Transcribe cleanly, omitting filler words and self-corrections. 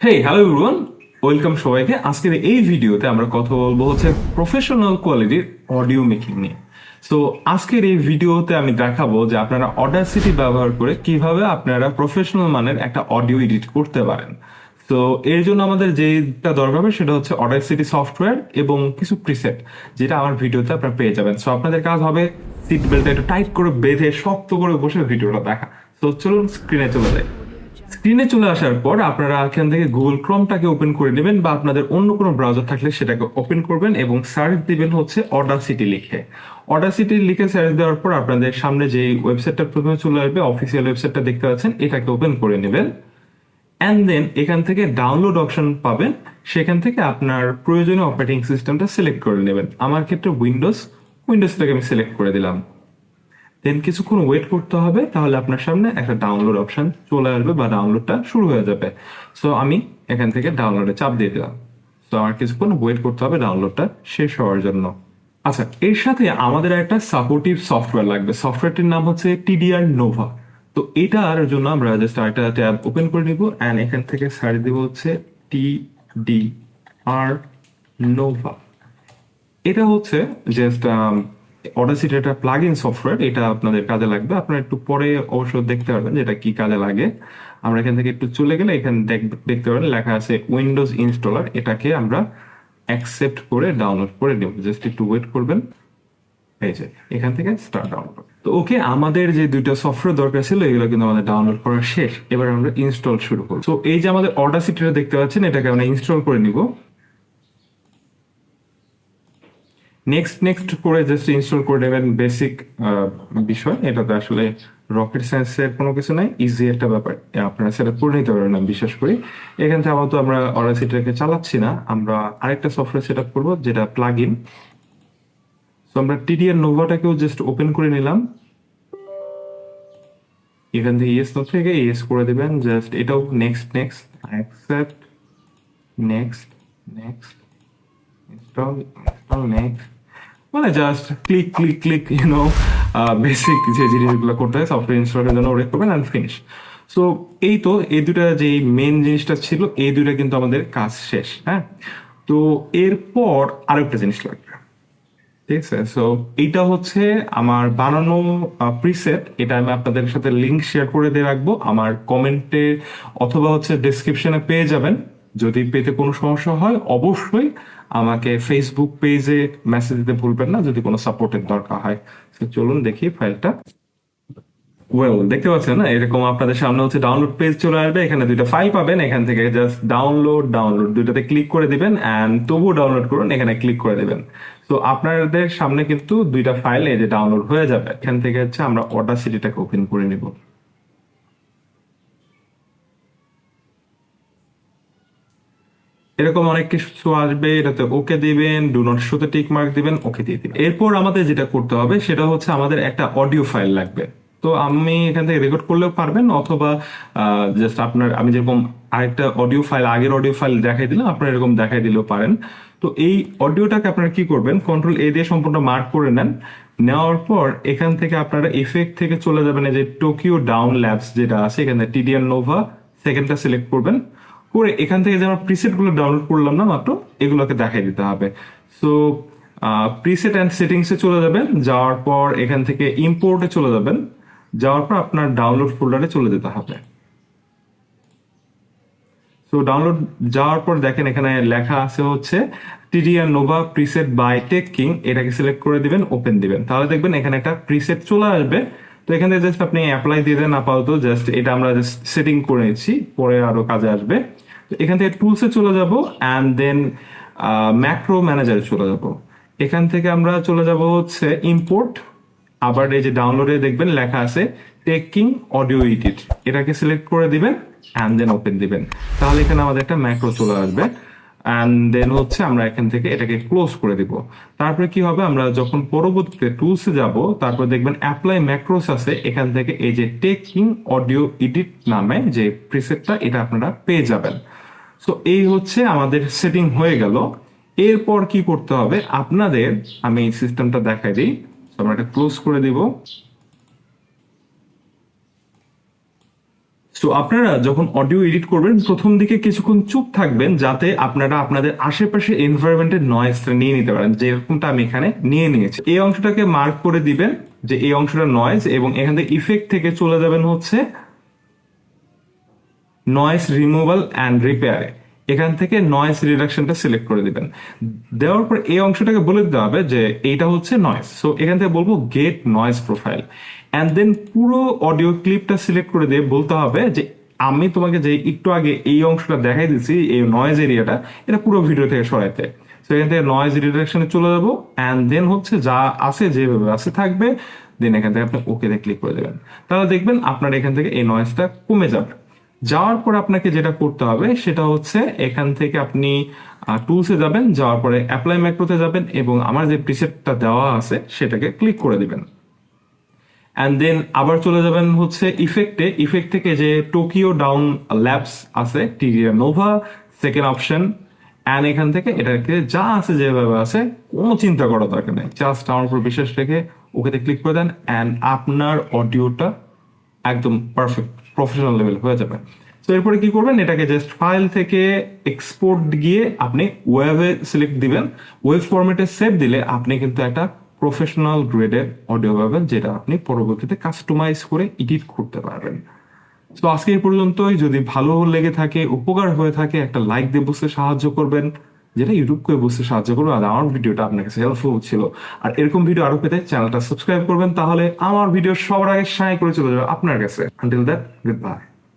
Hello everyone, welcome সবাইকে। আজকের এই ভিডিওতে আমরা কথা বলবো হচ্ছে প্রফেশনাল কোয়ালিটির অডিও মেকিং নিয়ে। সো আজকের এই ভিডিওতে আমি দেখাবো যে আপনারা অডাসিটি ব্যবহার করে কিভাবে আপনারা প্রফেশনাল মানের একটা অডিও এডিট করতে পারেন। তো এর জন্য আমাদের যেটা দরকার হবে সেটা হচ্ছে অডাসিটি সফটওয়্যার এবং কিছু প্রিসেট, যেটা আমার ভিডিওতে আপনারা পেয়ে যাবেন। সো আপনাদের কাজ হবে সিট বেল্টটা একটু টাইট করে বেঁধে শক্ত করে বসে ভিডিওটা দেখা। তো চলুন স্ক্রিনে চলে যায়। স্ক্রিনে চলে আসার পর আপনারা এখান থেকে গুগল ক্রোমটাকে ওপেন করে নেবেন, বা আপনাদের অন্য কোনো ব্রাউজার থাকলে সেটাকে ওপেন করবেন এবং সার্চ দিবেন হচ্ছে অডাসিটি লিখে। অডাসিটি লিখে সার্চ দেওয়ার পর আপনাদের সামনে যে ওয়েবসাইটটা প্রথমে চলে আসবে, অফিসিয়াল ওয়েবসাইটটা দেখতে পাচ্ছেন, এটাকে ওপেন করে নেবেন। অ্যান্ড দেন এখান থেকে ডাউনলোড অপশন পাবেন, সেখান থেকে আপনার প্রয়োজনীয় অপারেটিং সিস্টেমটা সিলেক্ট করে নেবেন। আমার ক্ষেত্রে উইন্ডোজটাকে আমি সিলেক্ট করে দিলাম। দেন কিছুক্ষণ ওয়েট করতে হবে, তাহলে আপনার সামনে একটা ডাউনলোড অপশন চলে আসবে বা ডাউনলোডটা শুরু হয়ে যাবে। সো আমি এখান থেকে ডাউনলোডে চাপ দিয়ে দিলাম। তো আমার কিছুক্ষণ ওয়েট করতে হবে ডাউনলোডটা শেষ হওয়ার জন্য। আচ্ছা, এর সাথে আমাদের একটা সাপোর্টিভ সফটওয়্যার লাগবে। সফটওয়্যারটির নাম হচ্ছে টিডিআর নোভা। তো এটার জন্য আমরা জাস্ট একটা ট্যাব ওপেন করে নিব অ্যান্ড এখান থেকে সার্চ দিব হচ্ছে টিডিআর নোভা। এটা হচ্ছে জাস্ট অডাসিটি একটা প্লাগ ইন সফটওয়্যার, এটা আপনাদের কাজে লাগবে। আপনারা একটু পরে অবশ্য দেখতে পারবেন যে এটা কি কাজে লাগে। আমরা এখান থেকে একটু চলে গেলে এখানে দেখতে পারেন লেখা আছে উইন্ডোজ ইনস্টলার। এটাকে আমরা অ্যাকসেপ্ট করে ডাউনলোড করে নেব। জাস্ট একটু ওয়েট করবেন। এই যে এখান থেকে স্টার্ট ডাউনলোড। তো ওকে, আমাদের যে দুইটা সফটওয়্যার দরকার ছিল এগুলো কিন্তু আমাদের ডাউনলোড করা শেষ। এবার আমরা ইনস্টল শুরু করব। তো এই যে আমাদের অডাসিটিটা দেখতে পাচ্ছেন, এটাকে আমরা ইনস্টল করে নিব। নেক্সট করে জাস্ট ইনস্টল করে নেবেন। বেসিক বিষয়, এটাতে আসলে রকেট সায়েন্সের কোনো কিছু নাই, ইজি একটা ব্যাপার, আপনারা সেটা করে নিতে পারবেন। আমি বিশ্বাস করি। এখান থেকে আপাতত আমরা অডাসিটিটাকে চালাচ্ছি না, আমরা আরেকটা সফটওয়্যার সেট আপ করবো যেটা প্লাগ ইন। তো আমরা টিডিআর নোভাটাকেও জাস্ট ওপেন করে নিলাম। এখান থেকে ইয়েস থেকে ইয়েস করে দেবেন। জাস্ট এটাও next accept, next install next, মানে just click click click basic যে জিনিসগুলো করতে হয় সফটওয়্যার ইনস্টলের জন্য ওটা করবেন অ্যান্ড ফিনিশ। সো এই তো এই দুটা যে মেন জিনিসটা ছিল, এই দুটা কিন্তু আমাদের কাজ শেষ। হ্যাঁ, তো এরপর আরেকটা জিনিস লাগবে। ঠিক আছে, সো এইটা হচ্ছে আমার বানানো প্রিসেট। এটা আমি আপনাদের সাথে লিংক শেয়ার করে দিয়ে রাখবো আমার কমেন্টে, অথবা হচ্ছে ডেসক্রিপশনে পেয়ে যাবেন। যদি পেতে কোনো সমস্যা হয় অবশ্যই আমাকে ফেসবুক পেজে মেসেজ দিতে ভুলবেন না যদি কোনো সাপোর্টের দরকার হয়। তো চলুন দেখি ফাইলটা। দেখতে পাচ্ছেন না, এরকম আপনাদের সামনে হচ্ছে ডাউনলোড পেজ চলে আসবে। এখানে দুইটা ফাইল পাবেন, এখান থেকে জাস্ট ডাউনলোড দুইটাতে ক্লিক করে দিবেন অ্যান্ড তবুও ডাউনলোড করুন, এখানে ক্লিক করে দিবেন। তো আপনাদের সামনে কিন্তু দুইটা ফাইল এই যে ডাউনলোড হয়ে যাবে। এখান থেকে হচ্ছে আমরা অডাসিটিটাকে ওপেন করে নিব। এরকম অনেক কিছু আসবে, এটাতে ওকে দিবেন, ডু নট শোতে টিক মার্ক দিবেন, ওকে দিয়ে দিবেন। এরপর আমাদের যেটা করতে হবে সেটা হচ্ছে আমাদের একটা অডিও ফাইল লাগবে। তো আমি এখান থেকে রেকর্ড করলেও পারবেন, অথবা জাস্ট আমি যেরকম আরেকটা আগের অডিও ফাইল দেখাই দিলাম, আপনারা এরকম দেখাই দিলেও পারেন। তো এই অডিওটাকে আপনারা কি করবেন, কন্ট্রোল এ দিয়ে সম্পূর্ণ মার্ক করে নেন। নেওয়ার পর এখান থেকে আপনারা ইফেক্ট থেকে চলে যাবেন, এই যে টোকিও ডাউন ল্যাবস যেটা আছে, এখানে টিডিআর নোভা সেকেন্ডটা সিলেক্ট করবেন। করে এখান থেকে যে আমরা প্রিসেট গুলো ডাউনলোড করলাম না মাত্র, এগুলোকে দেখাই দিতে হবে। সো প্রিসেট অ্যান্ড সেটিংসে চলে যাবেন, যাওয়ার পর এখান থেকে ইম্পোর্টে চলে যাবেন, যাওয়ার পর আপনার ডাউনলোড ফোল্ডারে চলে যেতে হবে। তো ডাউনলোড যাওয়ার পর দেখেন এখানে লেখা আছে হচ্ছে TDR Nova preset by tech king. এটাকে সিলেক্ট করে দিবেন, ওপেন দিবেন, তাহলে দেখবেন এখানে একটা প্রিসেট চলে আসবে। তো এখানে জাস্ট আপনি অ্যাপ্লাই দিয়ে দেন আপাতত। জাস্ট এটা আমরা জাস্ট সেটিং করে নিচ্ছি, পরে আরো কাজে আসবে। তো এখান থেকে টুলসে চলে যাব অ্যান্ড দেন ম্যাক্রো ম্যানেজারে চলে যাব। এখান থেকে আমরা চলে যাব হচ্ছে ইম্পোর্ট, আবার এই যে ডাউনলোডে দেখবেন লেখা আছে টেকিং অডিও এডিট, এটাকে সিলেক্ট করে দিবেন অ্যান্ড দেন ওপেন দিবেন, তাহলে এখানে আমাদের একটা ম্যাক্রো চলে আসবে। অ্যান্ড দেন হচ্ছে আমরা এখান থেকে এটাকে ক্লোজ করে দিব। তারপরে কি হবে, আমরা যখন পরবর্তীতে টুলসে যাব, তারপর দেখবেন অ্যাপ্লাই ম্যাক্রোস আছে, এখান থেকে এই যে টেকিং অডিও এডিট নামে যে প্রিসেটটা, এটা আপনারা পেয়ে যাবেন। সো এই হচ্ছে আমাদের সেটিং হয়ে গেল। এরপর কি করতে হবে আপনাদের, আমি সিস্টেমটা দেখাই দিই। আমরা এটা ক্লোজ করে দিব। সো আপনারা যখন অডিও এডিট করবেন প্রথম দিকে কিছুক্ষণ চুপ থাকবেন, যাতে আপনারা আপনাদের আশেপাশে এনভায়রনমেন্টের নয়েজটা নিয়ে নিতে পারেন, যেরকমটা আমি এখানে নিয়ে নিয়েছি। এই অংশটাকে মার্ক করে দিবেন যে এই অংশটা নয়েজ, এবং এখান থেকে ইফেক্ট থেকে চলে যাবেন হচ্ছে নয়েজ রিমুভাল অ্যান্ড রিপেয়ারে। এখান থেকে নয়েজ রিডাকশনটা সিলেক্ট করে দিবেন। দেওয়ার পর এই অংশটাকে বলে দিতে হবে যে এইটা হচ্ছে নয়েজ। সো এখান থেকে বলবো gate noise profile, and then পুরো অডিও ক্লিপটা সিলেক্ট করে দিয়ে বলতে হবে যে আমি তোমাকে যে একটু আগে এই অংশটা দেখাই দিচ্ছি, এই নয়েজ এরিয়াটা, এটা পুরো ভিডিও থেকে সরাইতে। সো এখান থেকে নয়েজ রিডাকশনে চলে যাবো, অ্যান্ড দেন হচ্ছে যা আছে যেভাবে আছে থাকবে, দেন এখান থেকে আপনি ওকেতে ক্লিক করে দেবেন। তাহলে দেখবেন আপনার এখান থেকে এই নয়েজটা কমে যাবে। যাওয়ার পর আপনাকে যেটা করতে হবে সেটা হচ্ছে এখান থেকে আপনি টুলসে যাবেন, যাওয়ার পরে অ্যাপ্লাই ম্যাক্রোতে যাবেন এবং আমার যে প্রিসেটটা দেওয়া আছে সেটাকে ক্লিক করে দিবেন। অ্যান্ড দেন আবার চলে যাবেন হচ্ছে ইফেক্টে। ইফেক্ট থেকে যে টোকিও ডাউন ল্যাবস আছে, টিডিয়া নোভা সেকেন্ড অপশন, অ্যান্ড এখান থেকে এটাকে যা আছে যেভাবে আছে কোনো চিন্তা করার দরকার নেই, জাস্ট আমার উপর বিশ্বাস রেখে ওকেতে ক্লিক করে দেন, অ্যান্ড আপনার অডিওটা একদম পারফেক্ট প্রফেশনাল লেভেল হয়ে যাবে। তো এরপরে কি করবেন, এটাকে জাস্ট ফাইল থেকে এক্সপোর্ট গিয়ে আপনি ওয়েবে সিলেক্ট দিবেন। ওয়েব ফরম্যাটে সেভ দিলে আপনি কিন্তু একটা প্রফেশনাল গ্রেডের অডিও পাবেন, যেটা আপনি পরবর্তীতে কাস্টমাইজ করে এডিট করতে পারবেন। তো আজকে এই পর্যন্তই। যদি ভালো লেগে থাকে, উপকার হয়ে থাকে, একটা লাইক দিয়ে বুঝতে সাহায্য করবেন, যেটা ইউটিউবকে বুঝতে সাহায্য করবে, আর আমার ভিডিওটা আপনার কাছে হেল্পফুল ছিল। আর এরকম ভিডিও আরো পেতে চ্যানেলটা সাবস্ক্রাইব করবেন, তাহলে আমার ভিডিও সবার আগে শাই করে চলে যাবে আপনার কাছে। Until that, good bye.